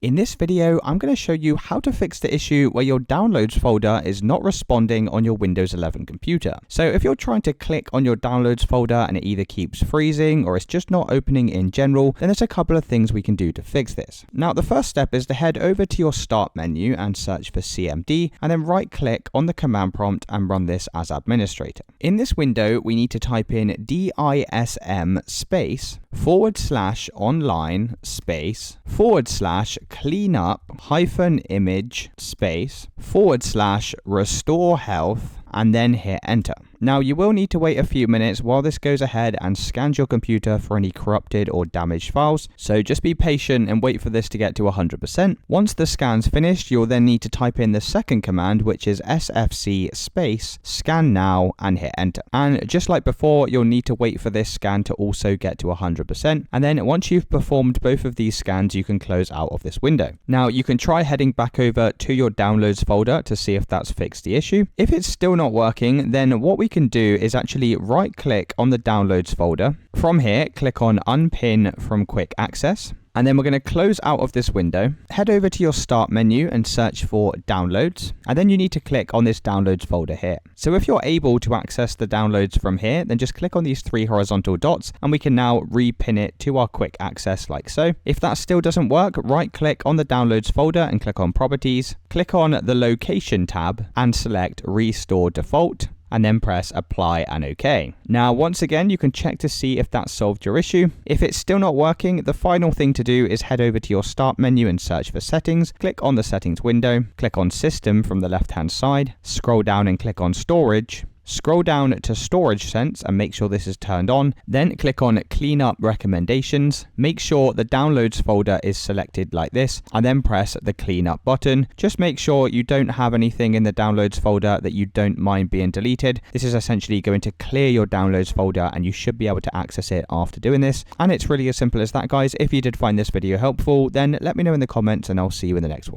In this video, I'm going to show you how to fix the issue where your downloads folder is not responding on your Windows 11 computer. So if you're trying to click on your downloads folder and it either keeps freezing or it's just not opening in general, then there's a couple of things we can do to fix this. Now, the first step is to head over to your start menu and search for CMD, and then right click on the command prompt and run this as administrator. In this window, we need to type in DISM space /online space /cleanup-image space /restore health, and then hit enter. Now, you will need to wait a few minutes while this goes ahead and scans your computer for any corrupted or damaged files, so just be patient and wait for this to get to 100%. Once the scan's finished, you'll then need to type in the second command, which is sfc space scan now, and hit enter. And just like before, you'll need to wait for this scan to also get to 100%, and then once you've performed both of these scans, you can close out of this window. Now, you can try heading back over to your downloads folder to see if that's fixed the issue. If it's still not working, then what we can do is actually right click on the downloads folder. From here, click on unpin from quick access. And then we're going to close out of this window, head over to your start menu and search for downloads. And then you need to click on this downloads folder here. So if you're able to access the downloads from here, then just click on these three horizontal dots and we can now repin it to our quick access like so. If that still doesn't work, right click on the downloads folder and click on properties. Click on the location tab and select restore default, and then press apply and OK. Now, once again, you can check to see if that solved your issue. If it's still not working, the final thing to do is head over to your start menu and search for settings. Click on the settings window, click on system from the left hand side, scroll down and click on storage. Scroll down to Storage Sense and make sure this is turned on. Then click on Cleanup Recommendations. Make sure the downloads folder is selected like this, and then press the cleanup button. Just make sure you don't have anything in the downloads folder that you don't mind being deleted. This is essentially going to clear your downloads folder and you should be able to access it after doing this. And it's really as simple as that, guys. If you did find this video helpful, then let me know in the comments and I'll see you in the next one.